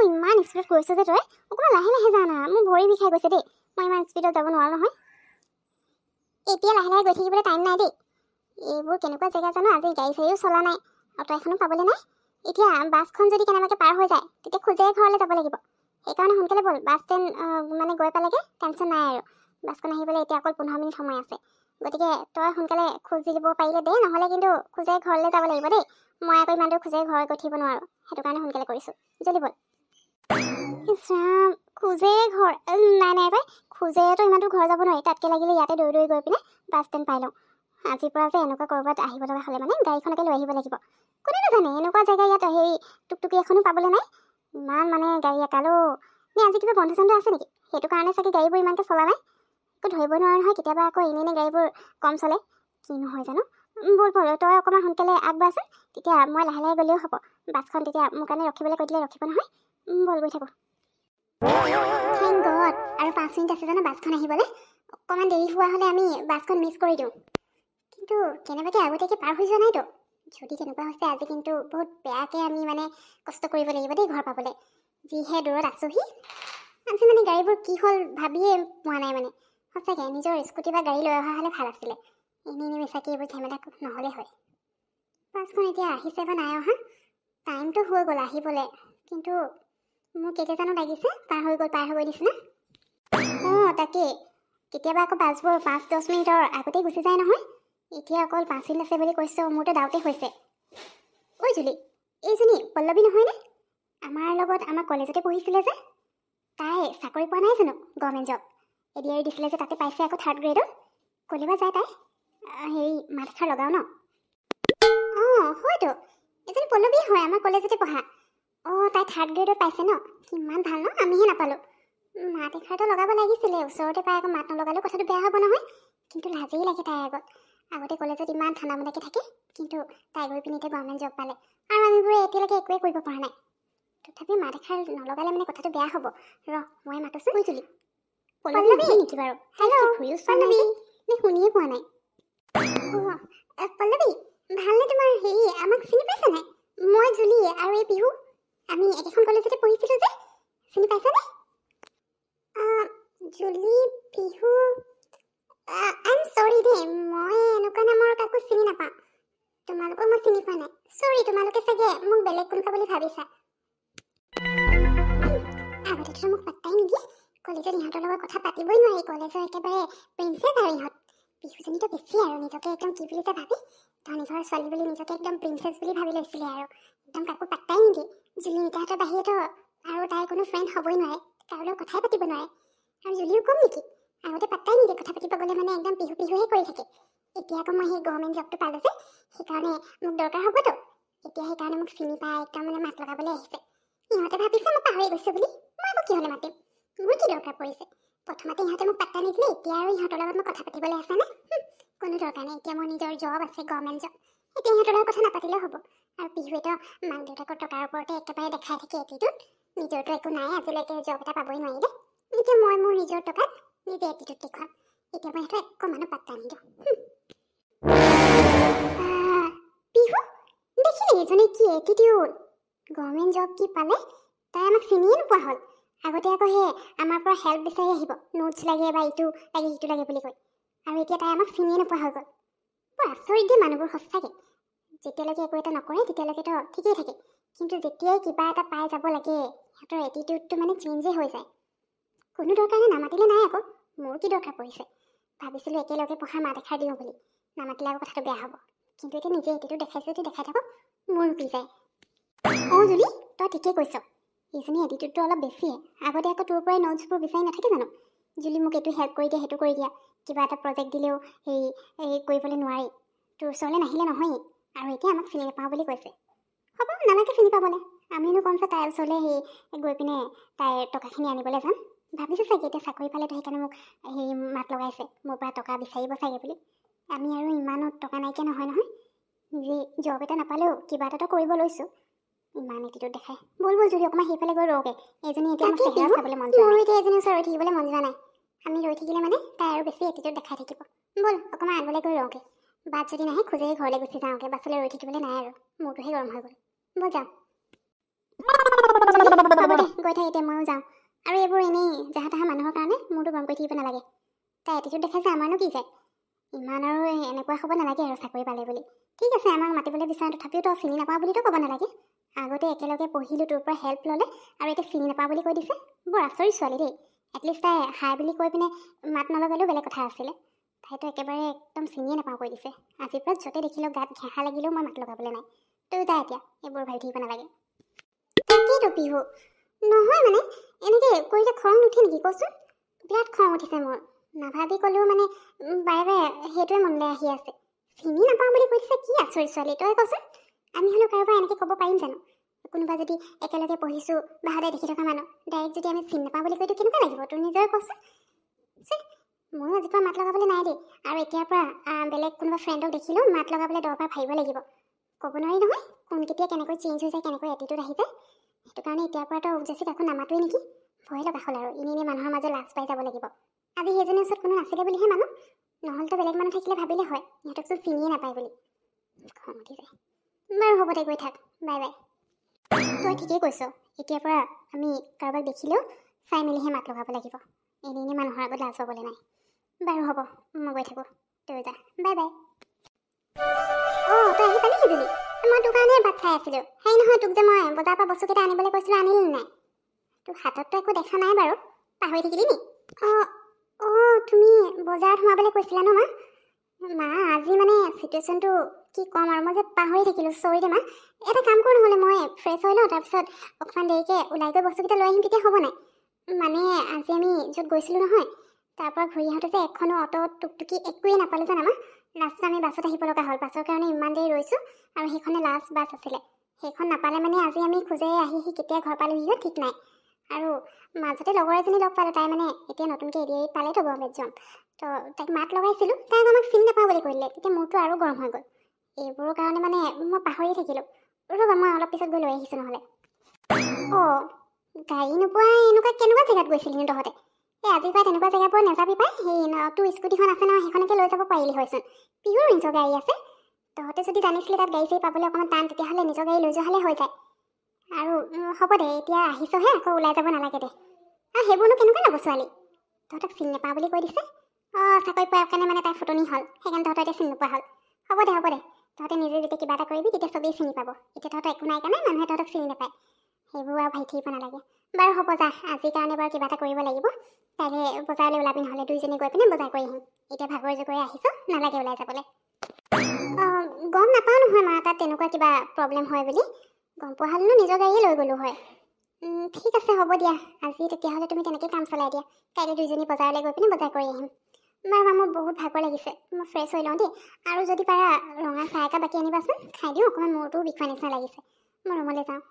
ইমান স্পীডত গৈছ যে তই অকণমান লাহে লাহে যা না মোৰ ভৰি বিষাই গৈছে দেই মই ইমান স্পীডত যাব নোৱাৰো নহয় এতিয়া লাহে লাহে গৈ থাকিবলৈ টাইম নাই দেই এইবোৰ কেনেকুৱা জেগা জানো আজি গাড়ী চাড়ীও চলা নাই অটো এখনো পাবলৈ নাই এতিয়া বাছখন যদি কেনেবাকৈ পাৰ হৈ যায় তেতিয়া খোজেৰে ঘৰলৈ যাব লাগিব সেইকাৰণে সোনকালে ব'ল বাছ ষ্টেণ্ড মানে গৈ পালেগে টেনশ্যন নাই আৰু বাছখন আহিবলৈ এতিয়া অকল 15 মিনিট সময় আছে গতিকে তই সোনকালে খোজ দিব পাৰিলে দেই নহ'লে কিন্তু খোজেৰে ঘৰলৈ যাব লাগিব দেই মই আকৌ ইমান দূৰ খোজেৰে ঘৰ গৈ থাকিব নোৱাৰোঁ সেইটো কাৰণে সোনকালে কৰিছোঁ জলদি ব'ল ইছৰাম খোজেৰে ঘৰ নাই নাই পাই খোজেৰেতো ইমান দূৰ ঘৰ যাব নোৱাৰি তাতকৈ লাগিলে ইয়াতে দৌৰি দৌৰি গৈ পিনে বাছ ষ্টেণ্ড পাই লওঁ আজিৰ পৰা যে এনেকুৱা ক'ৰবাত আহিব লগা হ'লে মানে গাড়ীখনকে লৈ আহিব লাগিব কোনেনো জানে এনেকুৱা জেগা ইয়াত হেৰি টুকটুকি এখনো পাবলৈ নাই ইমান মানে গাড়ী একালো নে আজি কিবা বন্ধ চন্ধ আছে নেকি সেইটো কাৰণে চাগে গাড়ীবোৰ ইমানকৈ চলা নাই একো ধৰিব নোৱাৰে নহয় কেতিয়াবা আকৌ এনেই গাড়ীবোৰ কম চলে কি নহয় জানো ব'ল ব'ল তই অকণমান সোনকালে আগবাঢ়চোন তেতিয়া মই লাহে লাহে গ'লেও হ'ব বাছখন তেতিয়া মোৰ কাৰণে ৰখিবলৈ কৈ দিলে ৰখিব নহয় ব'ল গৈ থাকোঁ থেংক গড আৰু 5 মিনিট আছে জানো বাছখন আহিবলৈ অকণমান দেৰি হোৱা হ'লে আমি বাছখন মিছ কৰি দিওঁ কিন্তু কেনেবাকৈ আগতীয়াকৈ পাৰ হৈ যোৱা নাইতো যদি তেনেকুৱা হৈছে আজি কিন্তু বহুত বেয়াকৈ আমি মানে কষ্ট কৰিব লাগিব দেই ঘৰ পাবলৈ যিহে দূৰত আছোঁহি আজি মানে গাড়ীবোৰ কি হ'ল ভাবিয়ে পোৱা নাই মানে সঁচাকৈ নিজৰ স্কুটি বা গাড়ী লৈ অহা হ'লে ভাল আছিলে এনেই মিছাকৈ এইবোৰ ঝেমেলা নহ'লে হয় বাছখন এতিয়া আহিছে বা নাই অহা টাইমটো হৈ গ'ল আহিবলৈ কিন্তু মোৰ কেতিয়া জানো লাগিছে পাৰ হৈ গ'ল নিচিনা অঁ তাকেই কেতিয়াবা আকৌ বাছবোৰ 5-10 মিনিটৰ আগতেই গুচি যায় নহয় এতিয়া অকল 5 মিনিট আছে বুলি কৈছোঁ মোৰতো ডাউটে হৈছে ঐ জুলি এইজনী পল্লৱী নহয়নে আমাৰ লগত আমাৰ কলেজতে পঢ়িছিলে যে তাই চাকৰি পোৱা নাই জানো গভৰ্ণমেণ্ট জব এডিআৰি দিছিলে যে তাতে পাইছে আকৌ 3rd গ্ৰেডৰ ক'লেবা যায় তাই হেৰি মাত এষাৰ লগাওঁ ন অঁ হয়তো এজনী পল্লৱী হয় আমাৰ কলেজতে পঢ়া অঁ তাই 3rd গ্ৰেডত পাইছে ন কিমান ভাল ন আমিহে নাপালোঁ মাত এষাৰটো লগাব লাগিছিলে ওচৰতে পাই আকৌ মাত নলগালেও কথাটো বেয়া হ'ব নহয় কিন্তু লাজেই লাগে তাইৰ আগতে কলেজত ইমান ঠাণ্ডা মনাকৈ থাকে কিন্তু তাই গৈ পিনি এতিয়া গভৰ্ণমেণ্ট জব পালে আৰু আমিবোৰে এতিয়ালৈকে একোৱে কৰিব পৰা নাই তথাপি মাত এষাৰ নলগালে মানে কথাটো বেয়া হ'ব মই মাতোচোন কৈ তুলি পল্লৱী নেকি বাৰু হেল্ল' ঘূৰিও চোৱা নাই নে শুনিয়ে পোৱা নাই পল্লৱী ভালনে তোমাৰ হেৰি আমাক চিনি পাইছা নাই মই জুলি আৰু এই বিহু আমি একেখন কলেজতে পঢ়িছিলোঁ যে চিনি পাইছানে জুলি বিহু আইম চৰি দেই মই এনেকুৱা নামৰ কাকো চিনি নাপাওঁ তোমালোকক মই চিনি পোৱা নাই চৰি তোমালোকে চাগে মোক বেলেগ কোনোবা বুলি ভাবিছা আগতেতো মোক পাত্তাই নিদিয়ে কলেজত ইহঁতৰ লগত কথা পাতিবই নোৱাৰি কলেজৰ একেবাৰে প্ৰিন্সেছ আৰু ইহঁত বিহুজনীতো বেছি আৰু নিজকে একদম কি বুলি যে ভাবি ধনী ঘৰৰ ছোৱালী বুলি নিজকে একদম প্ৰিন্সেছ বুলি ভাবি লৈছিলে আৰু একদম কাকো পাত্তাই নিদিয়ে জুলি নিতাহঁতৰ বাহিৰেতো আৰু তাইৰ কোনো ফ্ৰেণ্ড হ'বই নোৱাৰে কাৰো লগত কথাই পাতিব নোৱাৰে আৰু জুলিও কম নেকি আগতে পাত্তাই নিদিয়ে কথা পাতিব গ'লে মানে একদম পিহুহে কৰি থাকে এতিয়া আকৌ মই সেই গভৰ্ণমেণ্ট জবটো পালোঁ যে সেইকাৰণে মোক দৰকাৰ হ'বতো এতিয়া সেইকাৰণে মোক চিনি পাই একদম মানে মাত লগাবলৈ আহিছে ইহঁতে ভাবিছে মই পাহৰি গৈছোঁ বুলি মই আকৌ কি হ'লে মাতিম মোৰ কি দৰকাৰ পৰিছে প্ৰথমতে ইহঁতে মোক পাত্তা নিদিলে এতিয়া আৰু ইহঁতৰ লগত মই কথা পাতিবলৈ আছেনে কোনো দৰকাৰ নাই এতিয়া মোৰ নিজৰ জব আছে গভৰ্ণমেণ্ট জব এতিয়া ইহঁতৰ লগত কথা নাপাতিলেও হ'ব আৰু পিহুৱেতো মাক দেউতাকৰ টকাৰ ওপৰতে একেবাৰে দেখাই থাকে এটিটিউড নিজৰতো একো নাই আজিলৈকে জব এটা পাবই নোৱাৰিলে এতিয়া মই মোৰ নিজৰ টকাত নিজে এটিটিউড দেখুৱাম এতিয়া মই সিহঁতৰ অকণমানো পাত্তা নিদিওঁ বিহু দেখিলে এজনী কি এটিটিউড গভৰ্ণমেণ্ট জব কি পালে তাই আমাক চিনিয়ে নোপোৱা হ'ল আগতে আকৌ সেই আমাৰ পৰা হেল্প বিচাৰি আহিব নোটছ লাগে বা ইটো লাগে সিটো লাগে বুলি কয় আৰু এতিয়া তাই আমাক চিনিয়ে নোপোৱা হৈ গ'ল বৰ আচৰিত দেই মানুহবোৰ সঁচাকৈ যেতিয়ালৈকে একো এটা নকৰে তেতিয়ালৈকেতো ঠিকেই থাকে কিন্তু যেতিয়াই কিবা এটা পাই যাব লাগে সিহঁতৰ এটিটিউডটো মানে চেঞ্জেই হৈ যায় কোনো দৰকাৰ নামাতিলে নাই আকৌ মোৰ কি দৰকাৰ পৰিছে ভাবিছিলোঁ একেলগে পঢ়া মাত এষাৰ দিওঁ বুলি নামাতিলে আকৌ কথাটো বেয়া হ'ব কিন্তু এতিয়া নিজে এটিটিউড দেখাইছে যদি দেখাই থাকক মোৰ ৰূপি যায় অঁ জুলি তই ঠিকেই কৈছ এইজনী এটিটিউডটো অলপ বেছিয়ে আগতে আকৌ তোৰ পৰাই নোটছবোৰ বিচাৰি নাথাকে জানো জুলি মোক এইটো হেল্প কৰি দিয়া সেইটো কৰি দিয়া কিবা এটা প্ৰজেক্ট দিলেও হেৰি কৰিবলৈ নোৱাৰি তোৰ ওচৰলৈ নাহিলে নহয়েই আৰু এতিয়া আমাক চিনি নাপাওঁ বুলি কৈছে হ'ব নালাগে চিনি পাবলৈ আমিনো কমছে তাইৰ ওচৰলৈ সেই গৈ পিনে তাইৰ টকাখিনি আনিবলৈ যাম ভাবিছোঁ চাগে এতিয়া চাকৰি পালেতো সেইকাৰণে মোক হেৰি মাত লগাইছে মোৰ পৰা টকা বিচাৰিব চাগে বুলি আমি আৰু ইমানো টকা নাইকিয়া নহয় যি জব এটা নাপালেও কিবা এটা কৰিব লৈছোঁ ইমান এটিটিউড দেখাই ব'ল যদি অকণমান সেইফালে গৈ ৰওঁগৈ এইজনী এতিয়া মোৰ চেহেৰা চাবলৈ মন যোৱা নাই এতিয়া এজনী ওচৰত ৰৈ থাকিবলৈ মন যোৱা নাই আমি ৰৈ থাকিলে মানে তাই আৰু বেছি এটিটিউড দেখাই থাকিব ব'ল অকণমান আগলৈ গৈ ৰওঁগৈ বাট যদি নাহে খোজেই ঘৰলৈ গুচি যাওঁগৈ বাছলৈ ৰৈ থাকিবলৈ নাই আৰু মোৰটোহে গৰম হৈ গ'ল ব'ল যাওঁ হ'ব হ'ব দে গৈ থাক এতিয়া ময়ো যাওঁ আৰু এইবোৰ এনেই যাহা তাহা মানুহৰ কাৰণে মোৰতো গৰম কৰি থাকিব নালাগে তাই এটিটিউড দেখাইছে আমাৰনো কি যায় ইমান আৰু এনেকুৱা হ'ব নালাগে আৰু চাকৰি পালে বুলি ঠিক আছে আমাক মাতিবলৈ বিচাৰে তথাপিও তই চিনি নাপাওঁ বুলিতো ক'ব নালাগে আগতে একেলগে পঢ়িলোঁ তোৰ পৰা হেল্প ল'লে আৰু এতিয়া চিনি নাপাওঁ বুলি কৈ দিছে বৰ আচৰিত ছোৱালী দেই এটলিষ্ট তাই হাই বুলি কৈ পিনে মাত নলগালেও বেলেগ কথা আছিলে তাইতো একেবাৰে একদম চিনিয়ে নাপাওঁ কৈ দিছে আজিৰ পৰা য'তে দেখিলেও গাত ঘেঁহা লাগিলেও মই মাত লগাবলৈ নাই তই যা এতিয়া এইবোৰ ভাবি থাকিব নালাগে তাকেইতো পিহু নহয় মানে এনেকৈ কৰিলে খং নুঠে নেকি কচোন বিৰাট খং উঠিছে মোৰ নাভাবি ক'লেও মানে বাৰে বাৰে সেইটোৱে মনলৈ আহি আছে চিনি নাপাওঁ বুলি কৈ দিছে কি আচৰিত ছোৱালী তই কচোন আমি হ'লেও কাৰোবাৰ এনেকৈ ক'ব পাৰিম জানো কোনোবা যদি একেলগে পঢ়িছোঁ বা সদায় দেখি থকা মানুহ ডাইৰেক্ট যদি আমি চিনি নাপাওঁ বুলি কৈতো কেনেকুৱা লাগিব তোৰ নিজৰে কচোন ময়ো আজিৰ পৰা মাত লগাবলৈ নাই দেই আৰু এতিয়াৰ পৰা বেলেগ কোনোবা ফ্ৰেণ্ডক দেখিলেও মাত লগাবলৈ দৰকাৰ ভাবিব লাগিব ক'ব নোৱাৰি নহয় কোন কেতিয়া কেনেকৈ চেঞ্জ হৈ যায় কেনেকৈ এটিটিউড আহি যায় সেইটো কাৰণে এতিয়াৰ পৰা তই উপজাচি কাকো নামাতোৱে নেকি ভয় লগা হ'ল আৰু এনেই মানুহৰ মাজত লাজ পাই যাব লাগিব আজি সেইজনীৰ ওচৰত কোনো নাছিলে বুলিহে মানুহ নহ'লেতো বেলেগ মানুহ থাকিলে ভাবিলে হয় সিহঁতকতো চিনিয়ে নাপায় বুলি খং উঠি যায় বাৰু হ'ব দে গৈ থাক বাই বাই তই ঠিকেই কৈছ এতিয়াৰ পৰা আমি কাৰোবাক দেখিলেও চাই মেলিহে মাত লগাব লাগিব এনেই মানুহৰ আগত লাজ পাবলৈ নাই বাৰু হ'ব মই গৈ থাকোঁ তই যা বাই বাই অঁ তই আহি পালি সেইজনী মই তোৰ কাৰণে বাট চাই আছিলোঁ সেই নহয় তোক যে মই বজাৰৰ পৰা বস্তুকেইটা আনিবলৈ কৈছিলোঁ আনিলি নাই তোৰ হাতততো একো দেখা নাই বাৰু পাহৰি থাকিলি নি অঁ অঁ তুমি বজাৰত সোমাবলৈ কৈছিলা ন মা আজি মানে চিটুৱেশ্যনটো কি ক'ম আৰু মই যে পাহৰি থাকিলোঁ চৰি দে মা এটা কাম কৰোঁ নহ'লে মই ফ্ৰেছ হৈ লওঁ তাৰপিছত অকণমান দেৰিকৈ ওলাই গৈ বস্তুকেইটা লৈ আহিম তেতিয়া হ'ব নাই মানে আজি আমি য'ত গৈছিলোঁ নহয় তাৰপৰা ঘূৰি আহোঁতে যে এখনো অ'টো টুকটুকি একোৱেই নাপালোঁ জানা মা লাষ্টত আমি বাছত আহিব লগা হ'ল বাছৰ কাৰণে ইমান দেৰি ৰৈছোঁ আৰু সেইখনে লাষ্ট বাছ আছিলে সেইখন নাপালে মানে আজি আমি খোজে আহি কেতিয়া ঘৰ পালোহিও ঠিক নাই আৰু মাজতে লগৰ এজনী লগ পালোঁ তাই মানে এতিয়া নতুনকৈ এডিআৰিত পালেতো গভৰ্ণমেণ্ট জব তো তাইক মাত লগাইছিলোঁ তাইক আমাক চিনি নাপাওঁ বুলি কৈ দিলে তেতিয়া মোৰতো আৰু গৰম হৈ গ'ল এইবোৰৰ কাৰণে মানে মই পাহৰি থাকিলোঁ ৰ'বা মই অলপ পিছত গৈ লৈ আহিছোঁ নহ'লে অঁ গাড়ী নোপোৱা এনেকুৱা কেনেকুৱা জেগাত গৈছিলি তহঁতে এই আজিৰ পৰা তেনেকুৱা জেগাবোৰ নাযাবি পাই সেই তোৰ স্কুটিখন আছে নহয় সেইখনকে লৈ যাব পাৰিলি হয়চোন পিহুৰ নিজৰ গাড়ী আছে তহঁতে যদি জানিছিলি তাত গাড়ী চাড়ী পাবলৈ অকণমান টান তেতিয়াহ'লে নিজৰ গাড়ী লৈ যোৱা হ'লে হৈ যায় আৰু হ'ব দে এতিয়া আহিছহে আকৌ ওলাই যাব নালাগে দে সেইবোৰনো কেনেকুৱা যাব ছোৱালী তহঁতক চিনি নাপাওঁ বুলি কৈ দিছে অঁ চাকৰি পোৱাৰ কাৰণে মানে তাই ফুটনি হ'ল সেইকাৰণে তহঁতৰ এতিয়া চিনি নোপোৱা হ'ল হ'ব দে তহঁতে নিজে যেতিয়া কিবা এটা কৰিবি তেতিয়া চবেই চিনি পাব এতিয়া তহঁতৰ একো নাই কাৰণে মানুহে তহঁতক চিনি নাপায় সেইবোৰ আৰু ভাবি থাকিব নালাগে বাৰু হ'ব যা আজিৰ কাৰণে বাৰু কিবা এটা কৰিব লাগিব কাইলৈ বজাৰলৈ ওলাবি নহ'লে দুইজনী গৈ পিনে বজাৰ কৰি আহিম এতিয়া ভাগৰ জোগৰে আহিছোঁ নালাগে ওলাই যাবলৈ গম নাপাওঁ নহয় মা তাত তেনেকুৱা কিবা প্ৰব্লেম হয় বুলি গম পোৱা হ'লেনো নিজৰ গাড়ীয়ে লৈ গ'লোঁ হয় ঠিক আছে হ'ব দিয়া আজি তেতিয়াহ'লে তুমি তেনেকৈ কাম চলাই দিয়া কাইলৈ দুইজনী বজাৰলৈ গৈ পিনে বজাৰ কৰি আহিম বাৰু মোৰ বহুত ভাগৰ লাগিছে মই ফ্ৰেছ হৈ লওঁ দেই আৰু যদি পাৰা ৰঙা চাহ একাপ বাকী আনিবাচোন খাই দিওঁ অকণমান মূৰটোও বিষোৱা নিচিনা লাগিছে মই ৰুমলৈ যাওঁ